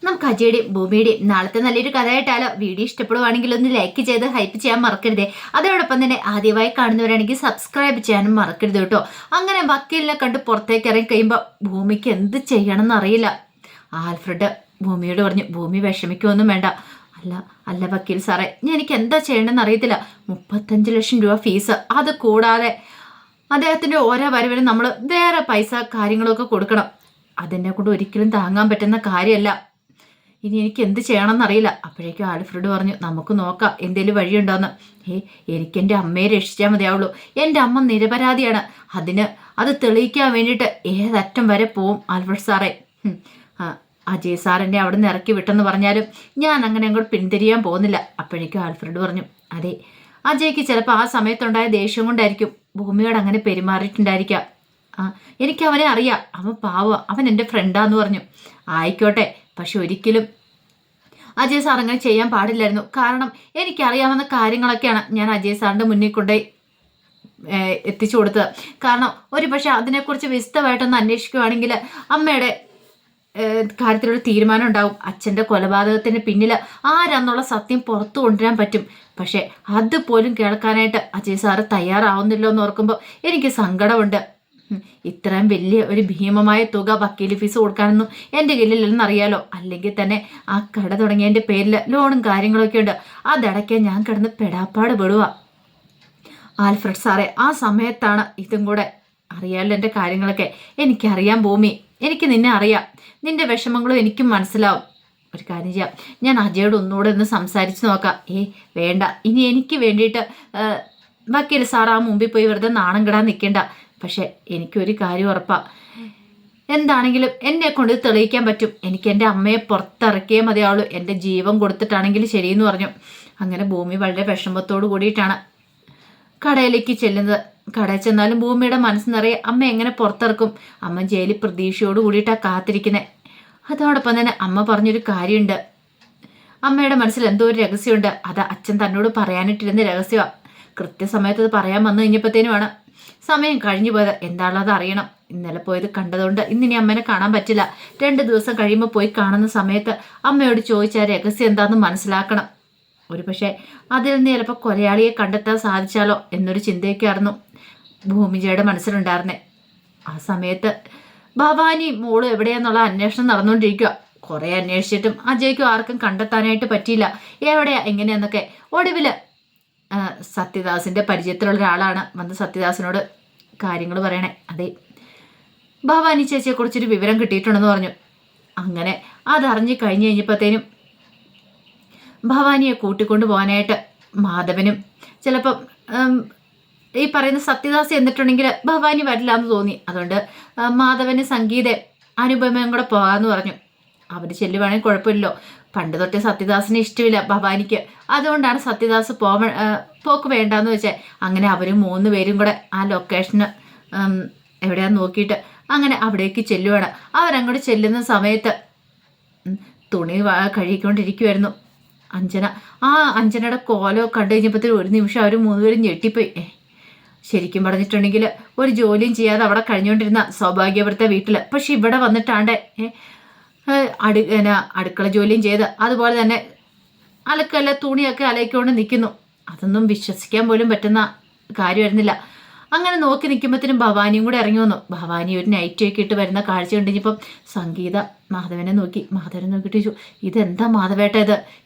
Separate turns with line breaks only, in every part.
നമുക്ക് അജയുടെയും ഭൂമിയുടെയും നാളത്തെ നല്ലൊരു കഥയായിട്ടാലോ. വീഡിയോ ഇഷ്ടപ്പെടുവാണെങ്കിൽ ഒന്ന് ലൈക്ക് ചെയ്ത് ഹൈപ്പ് ചെയ്യാൻ മറക്കരുതേ. അതോടൊപ്പം തന്നെ ആദ്യമായി കാണുന്നവരാണെങ്കിൽ സബ്സ്ക്രൈബ് ചെയ്യാനും മറക്കരുത് കേട്ടോ. അങ്ങനെ വക്കീലിനെ കണ്ട് പുറത്തേക്ക് ഇറങ്ങി കഴിയുമ്പോൾ ഭൂമിക്ക് എന്ത് ചെയ്യണമെന്ന് അറിയില്ല. ആൽഫ്രഡ് ഭൂമിയോട് പറഞ്ഞു, ഭൂമി വിഷമിക്കുമൊന്നും വേണ്ട. അല്ല അല്ല വക്കീൽ സാറേ, എനിക്ക് എന്താ ചെയ്യണമെന്ന് അറിയത്തില്ല. 35 ലക്ഷം രൂപ ഫീസ്, അത് കൂടാതെ അദ്ദേഹത്തിൻ്റെ ഓരോ വരവിനും നമ്മൾ വേറെ പൈസ കാര്യങ്ങളൊക്കെ കൊടുക്കണം. അതെന്നെ കൊണ്ട് ഒരിക്കലും താങ്ങാൻ പറ്റുന്ന കാര്യമല്ല. ഇനി എനിക്ക് എന്ത് ചെയ്യണമെന്നറിയില്ല. അപ്പോഴേക്കും ആൽഫ്രഡ് പറഞ്ഞു, നമുക്ക് നോക്കാം എന്തെങ്കിലും വഴിയുണ്ടോയെന്ന്. എനിക്ക് എൻ്റെ അമ്മയെ രക്ഷിച്ചാൽ മതിയാവുള്ളൂ. എൻ്റെ അമ്മ നിരപരാധിയാണ്. അത് തെളിയിക്കാൻ വേണ്ടിയിട്ട് ഏതറ്റം വരെ പോവും ആൽഫ്രഡ് സാറേ. അജയ് സാറിനെ അവിടെ നിന്ന് ഇറക്കി വിട്ടെന്ന് പറഞ്ഞാലും ഞാൻ അങ്ങനെ അങ്ങോട്ട് പിന്തിരിയാൻ പോകുന്നില്ല. അപ്പോഴേക്കും ആൽഫ്രഡ് പറഞ്ഞു, അതെ, അജയ്ക്ക് ചിലപ്പോൾ ആ സമയത്തുണ്ടായ ദേഷ്യം കൊണ്ടായിരിക്കും ഭൂമിയോട് അങ്ങനെ പെരുമാറിയിട്ടുണ്ടായിരിക്കാം. എനിക്ക് അവനെ അറിയാം, അവൻ പാവ, അവൻ എൻ്റെ ഫ്രണ്ടാന്ന് പറഞ്ഞു. ആയിക്കോട്ടെ, പക്ഷെ ഒരിക്കലും അജയ് സാർ അങ്ങനെ ചെയ്യാൻ പാടില്ലായിരുന്നു. കാരണം എനിക്കറിയാവുന്ന കാര്യങ്ങളൊക്കെയാണ് ഞാൻ അജയ് സാറിൻ്റെ മുന്നിൽ കൊണ്ടുപോയി എത്തിച്ചു കൊടുത്തത്. കാരണം ഒരു പക്ഷെ അതിനെക്കുറിച്ച് വിശദമായിട്ടൊന്ന് അന്വേഷിക്കുകയാണെങ്കിൽ അമ്മയുടെ കാര്യത്തിലൊരു തീരുമാനം ഉണ്ടാവും. അച്ഛൻ്റെ കൊലപാതകത്തിന് പിന്നിൽ ആരാന്നുള്ള സത്യം പുറത്തു കൊണ്ടുവരാൻ പറ്റും. പക്ഷെ അതുപോലും കേൾക്കാനായിട്ട് അജയ് സാറ് തയ്യാറാവുന്നില്ലോ എന്ന് ഓർക്കുമ്പോൾ എനിക്ക് സങ്കടമുണ്ട്. ഇത്രയും വലിയ ഒരു ഭീമമായ തുക വക്കീൽ ഫീസ് കൊടുക്കാനൊന്നും എൻ്റെ കയ്യിലില്ലെന്ന് അറിയാലോ. അല്ലെങ്കിൽ തന്നെ ആ കട തുടങ്ങിയതിൻ്റെ പേരിൽ ലോണും കാര്യങ്ങളൊക്കെ ഉണ്ട്. അതടയ്ക്കാൻ ഞാൻ കിടന്ന് പെടാപ്പാട് പെടുക. ആൽഫ്രഡ് സാറേ, ആ സമയത്താണ് ഇതും കൂടെ അറിയാമല്ലോ എൻ്റെ കാര്യങ്ങളൊക്കെ. എനിക്കറിയാം ഭൂമി, എനിക്ക് നിന്നെ അറിയാം. നിന്റെ വിഷമങ്ങളും എനിക്കും മനസ്സിലാവും. ഒരു കാര്യം ചെയ്യാം, ഞാൻ അജയോട് ഒന്നുകൂടെ ഒന്ന് സംസാരിച്ച് നോക്കാം. വേണ്ട, ഇനി എനിക്ക് വേണ്ടിയിട്ട് വക്കീൽ സാർ ആ മുമ്പിൽ പോയി വെറുതെ നാണം കിടാൻ നിൽക്കേണ്ട. പക്ഷെ എനിക്കൊരു കാര്യം ഉറപ്പാണ്, എന്താണെങ്കിലും എന്നെ കൊണ്ട് തെളിയിക്കാൻ പറ്റും. എനിക്ക് എൻ്റെ അമ്മയെ പുറത്തിറക്കിയേ മതിയാവുള്ളൂ, എൻ്റെ ജീവൻ കൊടുത്തിട്ടാണെങ്കിലും ശരിയെന്ന് പറഞ്ഞു. അങ്ങനെ ഭൂമി വളരെ വിഷമത്തോട് കൂടിയിട്ടാണ് കടയിലേക്ക് ചെല്ലുന്നത്. കടയിൽ ചെന്നാലും ഭൂമിയുടെ മനസ്സ് നിറയെ അമ്മ എങ്ങനെ പുറത്തിറക്കും. അമ്മ ജയിലിൽ പ്രതീക്ഷയോട് കൂടിയിട്ടാണ് കാത്തിരിക്കുന്നത്. അതോടൊപ്പം തന്നെ അമ്മ പറഞ്ഞൊരു കാര്യമുണ്ട്. അമ്മയുടെ മനസ്സിൽ എന്തോ ഒരു രഹസ്യമുണ്ട്. അത് അച്ഛൻ തന്നോട് പറയാനിട്ടിരുന്ന രഹസ്യമാണ്. കൃത്യസമയത്ത് അത് പറയാൻ വന്നു കഴിഞ്ഞപ്പോഴത്തേനുമാണ് സമയം കഴിഞ്ഞു പോയത്. എന്താണത് അറിയണം. ഇന്നലെ പോയത് കണ്ടതുകൊണ്ട് ഇന്നിനി അമ്മേനെ കാണാൻ പറ്റില്ല. 2 ദിവസം കഴിയുമ്പോൾ പോയി കാണുന്ന സമയത്ത് അമ്മയോട് ചോദിച്ചാൽ രഹസ്യം എന്താണെന്ന് മനസ്സിലാക്കണം. ഒരു പക്ഷേ അതിൽ നിന്ന് ചിലപ്പോൾ കൊലയാളിയെ കണ്ടെത്താൻ സാധിച്ചാലോ എന്നൊരു ചിന്തയൊക്കെയായിരുന്നു ഭൂമിജയുടെ മനസ്സിലുണ്ടായിരുന്നേ. ആ സമയത്ത് ഭവാനി മോള് എവിടെയാന്നുള്ള അന്വേഷണം നടന്നുകൊണ്ടിരിക്കുക. കുറേ അന്വേഷിച്ചിട്ടും അജയ്ക്കും ആർക്കും കണ്ടെത്താനായിട്ട് പറ്റിയില്ല, എവിടെയാ എങ്ങനെയാന്നൊക്കെ. ഒടുവിൽ സത്യദാസിൻ്റെ പരിചയത്തിലുള്ള ഒരാളാണ് വന്ന് സത്യദാസിനോട് കാര്യങ്ങൾ പറയണേ. അതെ, ഭവാനി ചേച്ചിയെക്കുറിച്ചൊരു വിവരം കിട്ടിയിട്ടുണ്ടെന്ന് പറഞ്ഞു. അങ്ങനെ അതറിഞ്ഞ് കഴിഞ്ഞ് കഴിഞ്ഞപ്പോഴത്തേനും ഭവാനിയെ കൂട്ടിക്കൊണ്ടു പോകാനായിട്ട് മാധവനും ചിലപ്പം ഈ പറയുന്ന സത്യദാസ് എന്നിട്ടുണ്ടെങ്കിൽ ഭവാനി വരില്ല എന്ന് തോന്നി. അതുകൊണ്ട് മാധവന് സംഗീത അനുപമയും കൂടെ പോകാമെന്ന് പറഞ്ഞു. അവർ ചെല്ലുവാണെങ്കിൽ കുഴപ്പമില്ലല്ലോ. പണ്ട് തൊട്ടേ സത്യദാസിന് ഇഷ്ടമില്ല ഭവാനിക്ക്. അതുകൊണ്ടാണ് സത്യദാസ് പോക്ക് വേണ്ടാന്ന് വെച്ചാൽ. അങ്ങനെ അവർ 3 പേരും കൂടെ ആ ലൊക്കേഷന് എവിടെയാന്ന് നോക്കിയിട്ട് അങ്ങനെ അവിടേക്ക് ചെല്ലുവാണ്. അവരങ്ങോട്ട് ചെല്ലുന്ന സമയത്ത് തുണി കഴുകിക്കൊണ്ടിരിക്കുമായിരുന്നു അഞ്ജന. ആ അഞ്ജനയുടെ കോലോ കണ്ടു കഴിഞ്ഞപ്പോഴത്തേക്കും ഒരു നിമിഷം അവർ 3 പേരും ഞെട്ടിപ്പോയി. ശരിക്കും പറഞ്ഞിട്ടുണ്ടെങ്കിൽ ഒരു ജോലിയും ചെയ്യാതെ അവിടെ കഴിഞ്ഞുകൊണ്ടിരുന്ന സൗഭാഗ്യവൃത്ത വീട്ടിൽ, പക്ഷെ ഇവിടെ വന്നിട്ടാണ്ട് അടുക്കള ജോലിയും ചെയ്ത് അതുപോലെ തന്നെ അലക്കല്ല തുണിയൊക്കെ അലക്കിക്കൊണ്ട് നിൽക്കുന്നു. അതൊന്നും വിശ്വസിക്കാൻ പോലും പറ്റുന്ന കാര്യമായിരുന്നില്ല. അങ്ങനെ നോക്കി നിൽക്കുമ്പോഴത്തേനും ഭവാനിയും കൂടെ ഇറങ്ങി വന്നു. ഭവാനി ഒരു നൈറ്റൊക്കെ ഇട്ട് വരുന്ന കാഴ്ച കണ്ടിഞ്ഞപ്പം സംഗീത മാധവനെ നോക്കിയിട്ട് ചോദിച്ചു, ഇതെന്താ മാധവേട്ട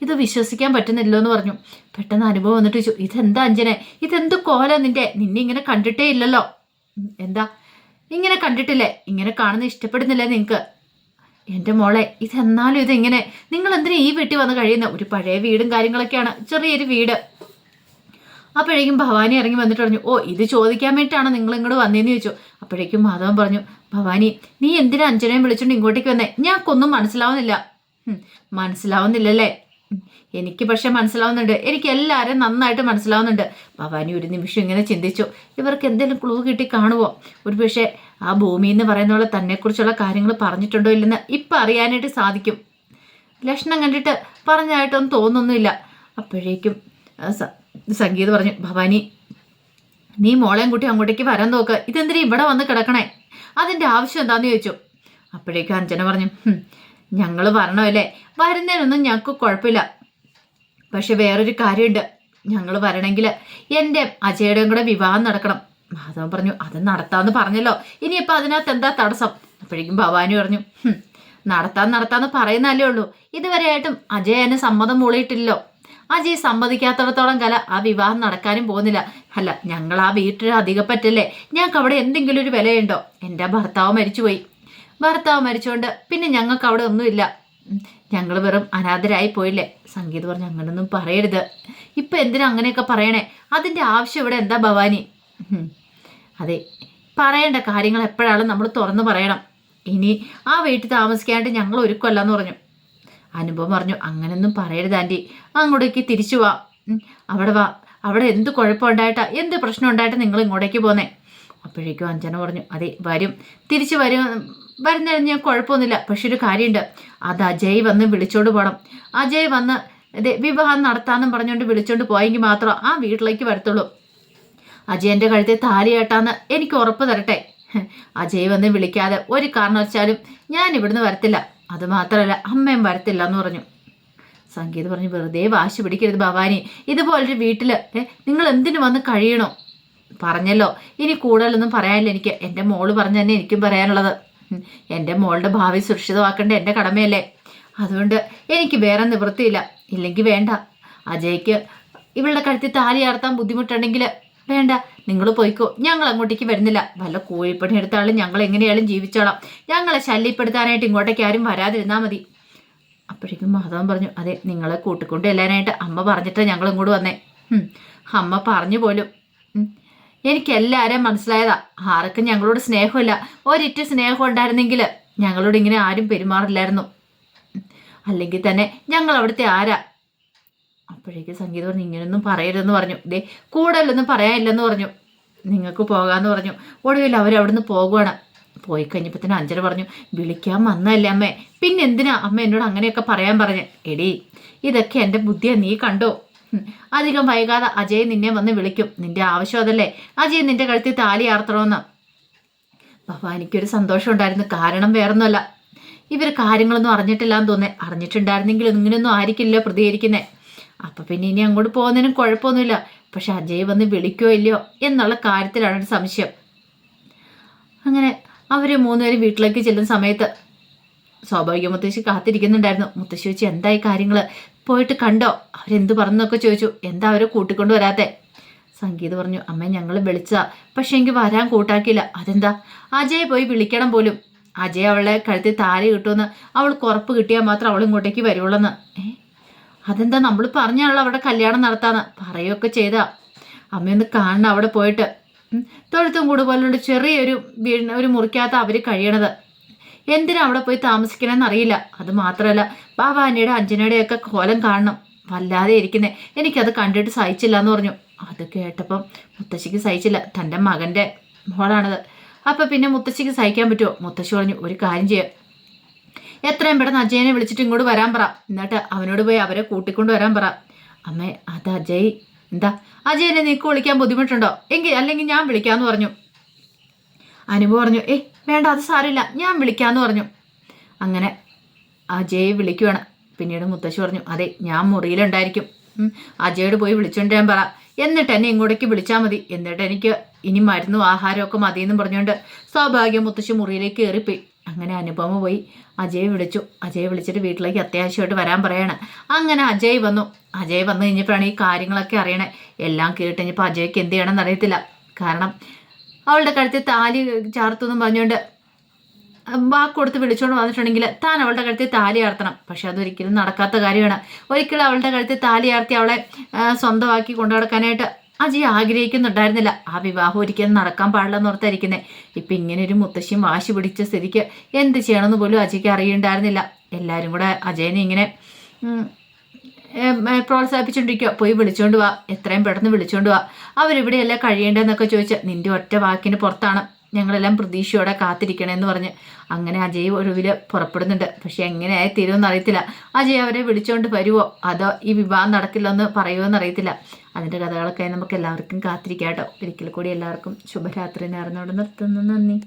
ഇത് വിശ്വസിക്കാൻ പറ്റുന്നില്ലോ എന്ന് പറഞ്ഞു. പെട്ടെന്ന് അനുഭവം വന്നിട്ട് ചോദിച്ചു, ഇതെന്താ അഞ്ജനെ, ഇതെന്ത് കോല നിന്നെ ഇങ്ങനെ കണ്ടിട്ടേ ഇല്ലല്ലോ. എന്താ ഇങ്ങനെ കണ്ടിട്ടില്ലേ? ഇങ്ങനെ കാണുന്ന ഇഷ്ടപ്പെടുന്നില്ലേ നിങ്ങൾക്ക്? എൻ്റെ മോളെ, ഇതെന്നാലും ഇതെങ്ങനെ? നിങ്ങൾ എന്തിനാ ഈ വീട്ടിൽ വന്ന് കഴിയുന്ന? ഒരു പഴയ വീടും കാര്യങ്ങളൊക്കെയാണ്, ചെറിയൊരു വീട്. അപ്പോഴേക്കും ഭവാനി ഇറങ്ങി വന്നിട്ട് പറഞ്ഞു, ഇത് ചോദിക്കാൻ വേണ്ടിയിട്ടാണ് നിങ്ങൾ ഇങ്ങോട്ട് വന്നതെന്ന് ചോദിച്ചു. അപ്പോഴേക്കും മാധവൻ പറഞ്ഞു, ഭവാനി നീ എന്തിനാ അഞ്ജനയും വിളിച്ചോണ്ട് ഇങ്ങോട്ടേക്ക് വന്നേ? ഞങ്ങൾക്കൊന്നും മനസ്സിലാവുന്നില്ല. മനസ്സിലാവുന്നില്ലല്ലേ? എനിക്ക് പക്ഷെ മനസ്സിലാവുന്നുണ്ട്. എനിക്ക് എല്ലാവരും നന്നായിട്ട് മനസ്സിലാവുന്നുണ്ട്. ഭവാനി ഒരു നിമിഷം ഇങ്ങനെ ചിന്തിച്ചു, ഇവർക്ക് എന്തെങ്കിലും ക്ലൂ കിട്ടി കാണുമോ? ഒരു പക്ഷേ ആ ഭൂമി എന്ന് പറയുന്ന പോലെ തന്നെക്കുറിച്ചുള്ള കാര്യങ്ങൾ പറഞ്ഞിട്ടുണ്ടോ ഇല്ലെന്ന് ഇപ്പം അറിയാനായിട്ട് സാധിക്കും. ലക്ഷണം കണ്ടിട്ട് പറഞ്ഞായിട്ടൊന്നും തോന്നുന്നില്ല. അപ്പോഴേക്കും സംഗീത പറഞ്ഞു, ഭവാനി നീ മോളെയും കൂട്ടി അങ്ങോട്ടേക്ക് വരാൻ നോക്ക്. ഇതെന്തിനാ ഇവിടെ വന്ന് കിടക്കണേ? അതിൻ്റെ ആവശ്യം എന്താണെന്ന് ചോദിച്ചു. അപ്പോഴേക്കും അഞ്ജന പറഞ്ഞു, ഞങ്ങൾ വരണമല്ലേ, വരുന്നതിനൊന്നും ഞങ്ങൾക്ക് കുഴപ്പമില്ല. പക്ഷെ വേറൊരു കാര്യമുണ്ട്, ഞങ്ങൾ വരണമെങ്കിൽ എൻ്റെ അജയുടെയും കൂടെ വിവാഹം നടക്കണം. മാധവൻ പറഞ്ഞു അത് നടത്താമെന്ന് പറഞ്ഞല്ലോ, ഇനിയിപ്പോൾ അതിനകത്ത് എന്താ തടസ്സം? അപ്പോഴേക്കും ഭവാനി പറഞ്ഞു നടത്താന്ന് പറയുന്നല്ലേ ഉള്ളൂ, ഇതുവരെയായിട്ടും അജയ് എന്നെ സമ്മതം മൂളിയിട്ടില്ലല്ലോ. അജയ് സമ്മതിക്കാത്തടത്തോളം കാലം ആ വിവാഹം നടക്കാനും പോകുന്നില്ല. അല്ല, ഞങ്ങൾ ആ വീട്ടിൽ അധികം പറ്റല്ലേ, ഞങ്ങൾക്ക് അവിടെ എന്തെങ്കിലും ഒരു വിലയുണ്ടോ? എൻ്റെ ഭർത്താവ് മരിച്ചുകൊണ്ട് പിന്നെ ഞങ്ങൾക്ക് അവിടെ ഒന്നുമില്ല, ഞങ്ങൾ വെറും അനാഥരായി പോയില്ലേ. സംഗീത പറഞ്ഞു അങ്ങനൊന്നും പറയരുത്, ഇപ്പം എന്തിനാ അങ്ങനെയൊക്കെ പറയണേ? അതിൻ്റെ ആവശ്യം ഇവിടെ എന്താ ഭവാനി? അതെ, പറയേണ്ട കാര്യങ്ങൾ എപ്പോഴാണ് നമ്മൾ തുറന്നു പറയണം. ഇനി ആ വീട്ടിൽ താമസിക്കാനായിട്ട് ഞങ്ങൾ ഒരുക്കമല്ലെന്ന് പറഞ്ഞു. അനുഭവം പറഞ്ഞു അങ്ങനൊന്നും പറയരുത് ആൻറ്റി, അങ്ങോട്ടേക്ക് തിരിച്ചു വാ, അവിടെ എന്ത് കുഴപ്പമുണ്ടായിട്ടാ, എന്ത് പ്രശ്നം ഉണ്ടായിട്ടാ നിങ്ങൾ ഇങ്ങോട്ടേക്ക് പോന്നേ? അപ്പോഴേക്കും അഞ്ജന പറഞ്ഞു അതെ തിരിച്ചു വരുന്നതിന് ഞാൻ കുഴപ്പമൊന്നുമില്ല, പക്ഷെ ഒരു കാര്യമുണ്ട്, അത് അജയ് വന്ന് വിളിച്ചോണ്ട് പോകണം. അജയ് വന്ന് വിവാഹം നടത്താമെന്നും പറഞ്ഞുകൊണ്ട് വിളിച്ചോണ്ട് പോയെങ്കിൽ മാത്രം ആ വീട്ടിലേക്ക് വരത്തുള്ളൂ. അജയൻ്റെ കഴുത്തിൽ താലി കെട്ടാന്ന് എനിക്ക് ഉറപ്പ് തരട്ടെ. അജയ് വന്ന് വിളിക്കാതെ ഒരു കാരണവശാലും ഞാൻ ഇവിടുന്ന് വരത്തില്ല, അത് മാത്രമല്ല അമ്മയും വരത്തില്ല എന്ന് പറഞ്ഞു. സംഗീത പറഞ്ഞു വെറുതെ വാശി പിടിക്കരുത് ഭവാനി, ഇതുപോലൊരു വീട്ടിൽ നിങ്ങൾ എന്തിനു വന്ന് കഴിയണോ? പറഞ്ഞല്ലോ, ഇനി കൂടുതലൊന്നും പറയാനില്ല എനിക്ക്. എൻ്റെ മോള് പറഞ്ഞു തന്നെ എനിക്കും പറയാനുള്ളത്. എൻ്റെ മോളുടെ ഭാവി സുരക്ഷിതമാക്കേണ്ട എൻ്റെ കടമയല്ലേ, അതുകൊണ്ട് എനിക്ക് വേറെ നിവൃത്തിയില്ല. ഇല്ലെങ്കിൽ വേണ്ട, അജയ്ക്ക് ഇവളുടെ കഴുത്തിൽ താലി ആർത്താൻ ബുദ്ധിമുട്ടുണ്ടെങ്കിൽ വേണ്ട, നിങ്ങൾ പോയിക്കോ, ഞങ്ങൾ അങ്ങോട്ടേക്ക് വരുന്നില്ല. വല്ല കൂലിപ്പണി എടുത്താലും ഞങ്ങൾ എങ്ങനെയാലും ജീവിച്ചോളാം, ഞങ്ങളെ ശല്യപ്പെടുത്താനായിട്ട് ഇങ്ങോട്ടേക്ക് ആരും വരാതിരുന്നാൽ മതി. അപ്പോഴേക്കും മാധവൻ പറഞ്ഞു അതെ, നിങ്ങളെ കൂട്ടിക്കൊണ്ട് എല്ലാനായിട്ട് അമ്മ പറഞ്ഞിട്ട് ഞങ്ങൾ ഇങ്ങോട്ട് വന്നേ. അമ്മ പറഞ്ഞു പോലും എനിക്കെല്ലാവരെയും മനസ്സിലായതാ, ആർക്കും ഞങ്ങളോട് സ്നേഹമില്ല. ഒരിറ്റ് സ്നേഹം ഉണ്ടായിരുന്നെങ്കിൽ ഞങ്ങളോട് ഇങ്ങനെ ആരും പെരുമാറില്ലായിരുന്നു, അല്ലെങ്കിൽ തന്നെ ഞങ്ങൾ അവിടുത്തെ ആരാ. അപ്പോഴേക്കും സംഗീത പറഞ്ഞു ഇങ്ങനെയൊന്നും പറയരുതെന്ന് പറഞ്ഞു. കൂടുതലൊന്നും പറയാനില്ലെന്ന് പറഞ്ഞു, നിങ്ങൾക്ക് പോകാമെന്ന് പറഞ്ഞു. ഒടുവിൽ അവരവിടുന്ന് പോകുവാണ്. പോയി കഴിഞ്ഞപ്പോഴത്തേനും അഞ്ജന പറഞ്ഞു വിളിക്കാൻ വന്നല്ലേ അമ്മേ, പിന്നെ എന്തിനാ അമ്മ എന്നോട് അങ്ങനെയൊക്കെ പറയാൻ പറഞ്ഞേ? എടീ, ഇതൊക്കെ എൻ്റെ ബുദ്ധിയാ, നീ കണ്ടോ? അധികം വൈകാതെ അജയ് നിന്നെ വന്ന് വിളിക്കും, നിന്റെ ആവശ്യം അതല്ലേ, അജയ് നിന്റെ കഴുത്തിൽ താലി ആർത്തണമെന്ന്. ഭവാനിക്കൊരു സന്തോഷം ഉണ്ടായിരുന്നു, കാരണം വേറൊന്നുമല്ല, ഇവർ കാര്യങ്ങളൊന്നും അറിഞ്ഞിട്ടില്ലാന്ന് തോന്നേ. അറിഞ്ഞിട്ടുണ്ടായിരുന്നെങ്കിൽ ഇങ്ങനെയൊന്നും ആയിരിക്കില്ലല്ലോ പ്രതികരിക്കുന്നേ. അപ്പം പിന്നെ ഇനി അങ്ങോട്ട് പോകുന്നതിനും കുഴപ്പമൊന്നുമില്ല, പക്ഷെ അജയ് വന്ന് വിളിക്കോ ഇല്ലയോ എന്നുള്ള കാര്യത്തിലാണ് ഒരു സംശയം. അങ്ങനെ അവർ മൂന്നുപേരും വീട്ടിലേക്ക് ചെല്ലുന്ന സമയത്ത് സ്വാഭാവിക മുത്തശ്ശി കാത്തിരിക്കുന്നുണ്ടായിരുന്നു. മുത്തശ്ശി ചോദിച്ചു എന്തായി കാര്യങ്ങൾ, പോയിട്ട് കണ്ടോ, അവരെന്ത് പറഞ്ഞൊക്കെ ചോദിച്ചു. എന്താ അവരെ കൂട്ടിക്കൊണ്ട് വരാത്തെ? സംഗീത പറഞ്ഞു അമ്മ ഞങ്ങൾ വിളിച്ചതാ, പക്ഷെ എനിക്ക് വരാൻ കൂട്ടാക്കിയില്ല. അതെന്താ? അജയ് പോയി വിളിക്കണം പോലും. അജയ് അവളെ കഴുത്തിൽ താലി കിട്ടുമെന്ന് അവൾക്ക് ഉറപ്പ് കിട്ടിയാൽ മാത്രം അവൾ ഇങ്ങോട്ടേക്ക് വരുവുള്ളെന്ന്. അതെന്താ? നമ്മൾ പറഞ്ഞാണല്ലോ അവിടെ കല്യാണം നടത്താന്ന് പറയുകയൊക്കെ ചെയ്താ. അമ്മയൊന്ന് കാണണം അവിടെ പോയിട്ട്. തൊഴുത്തും കൂട് പോലുള്ള ചെറിയൊരു ഒരു മുറിക്കകത്ത് അവർ കഴിയണത്. എന്തിനാ അവിടെ പോയി താമസിക്കണമെന്ന് അറിയില്ല. അത് മാത്രമല്ല ഭവാനിയുടെ അഞ്ജനയുടെയൊക്കെ കോലം കാണണം, വല്ലാതെ ഇരിക്കുന്നേ, എനിക്കത് കണ്ടിട്ട് സഹിച്ചില്ല എന്ന് പറഞ്ഞു. അത് കേട്ടപ്പം മുത്തശ്ശിക്ക് സഹിച്ചില്ല, തൻ്റെ മകൻ്റെ മോളാണത്. അപ്പം പിന്നെ മുത്തശ്ശിക്ക് സഹിക്കാൻ പറ്റുമോ? മുത്തശ്ശി പറഞ്ഞു ഒരു കാര്യം ചെയ്യാം, എത്രയും പെട്ടെന്ന് അജയനെ വിളിച്ചിട്ട് ഇങ്ങോട്ട് വരാൻ പറ, എന്നിട്ട് അവനോട് പോയി അവരെ കൂട്ടിക്കൊണ്ട് വരാൻ പറ. അമ്മേ അത് അജയ് എന്താ? അജയനെ നീക്ക് വിളിക്കാൻ ബുദ്ധിമുട്ടുണ്ടോ? അല്ലെങ്കിൽ ഞാൻ വിളിക്കാമെന്ന് പറഞ്ഞു. അനുഭവം പറഞ്ഞു വേണ്ട, അത് സാരമില്ല, ഞാൻ വിളിക്കാമെന്ന് പറഞ്ഞു. അങ്ങനെ അജയ് വിളിക്കുവാണ്. പിന്നീട് മുത്തശ്ശി പറഞ്ഞു അതെ, ഞാൻ മുറിയിലുണ്ടായിരിക്കും, അജയോട് പോയി വിളിച്ചോണ്ട് ഞാൻ പറ, എന്നിട്ട് എന്നെ ഇങ്ങോട്ടേക്ക് വിളിച്ചാൽ മതി, എന്നിട്ട് എനിക്ക് ഇനി മരുന്നും ആഹാരമൊക്കെ മതിയെന്നും പറഞ്ഞുകൊണ്ട് സ്വാഭാവികം മുത്തശ്ശി മുറിയിലേക്ക് കയറിപ്പോയി. അങ്ങനെ അനുപമ പോയി അജയ് വിളിച്ചു. അജയ് വിളിച്ചിട്ട് വീട്ടിലേക്ക് അത്യാവശ്യമായിട്ട് വരാൻ പറയാണ്. അങ്ങനെ അജയ് വന്നു കഴിഞ്ഞപ്പോഴാണ് ഈ കാര്യങ്ങളൊക്കെ അറിയണേ. എല്ലാം കേട്ട് കഴിഞ്ഞപ്പോൾ അജയ്ക്ക് എന്ത് ചെയ്യണമെന്ന് അറിയത്തില്ല. കാരണം അവളുടെ കഴുത്തിൽ താലി ചാർത്തെന്നും പറഞ്ഞുകൊണ്ട് വാക്ക് കൊടുത്ത് വിളിച്ചുകൊണ്ട് വന്നിട്ടുണ്ടെങ്കിൽ താൻ അവളുടെ കഴുത്തിൽ താലി ആർത്തണം. പക്ഷെ അതൊരിക്കലും നടക്കാത്ത കാര്യമാണ്. ഒരിക്കലും അവളുടെ കഴുത്തിൽ താലി ആർത്തി അവളെ സ്വന്തമാക്കി കൊണ്ടു നടക്കാനായിട്ട് അജയ് ആഗ്രഹിക്കുന്നുണ്ടായിരുന്നില്ല. ആ വിവാഹം ഒരിക്കലും നടക്കാൻ പാടില്ലെന്ന് ഓർത്തായിരിക്കുന്നത്. ഇപ്പം ഇങ്ങനെ ഒരു മുത്തശ്ശിയും വാശി പിടിച്ച സ്ഥിതിക്ക് എന്ത് ചെയ്യണമെന്ന് പോലും അജയ്ക്ക് അറിയുണ്ടായിരുന്നില്ല. എല്ലാവരും കൂടെ അജയനെ ഇങ്ങനെ പ്രോത്സാഹിപ്പിച്ചുകൊണ്ടിരിക്കുക. പോയി വിളിച്ചോണ്ട് വാ, എത്രയും പെട്ടെന്ന് വിളിച്ചോണ്ട് വാ, അവരിവിടെയല്ല കഴിയേണ്ടതെന്നൊക്കെ ചോദിച്ച് നിന്റെ ഒറ്റ വാക്കിന് പുറത്താണ് ഞങ്ങളെല്ലാം പ്രതീക്ഷയോടെ കാത്തിരിക്കണമെന്ന് പറഞ്ഞ് അങ്ങനെ അജയ് ഒടുവിൽ പുറപ്പെടുന്നുണ്ട്. പക്ഷെ എങ്ങനെയായി തീരുമെന്ന് അറിയത്തില്ല. അജയ് അവരെ വിളിച്ചോണ്ട് വരുമോ അതോ ഈ വിവാഹം നടക്കില്ലെന്ന് പറയുമോ എന്നറിയത്തില്ല. അതിൻ്റെ കഥകളൊക്കെ നമുക്ക് എല്ലാവർക്കും കാത്തിരിക്കാം കേട്ടോ. ഒരിക്കൽ കൂടി എല്ലാവർക്കും ശുഭരാത്രി നേർന്നുകൊണ്ട് നിർത്തുന്നു. നന്ദി.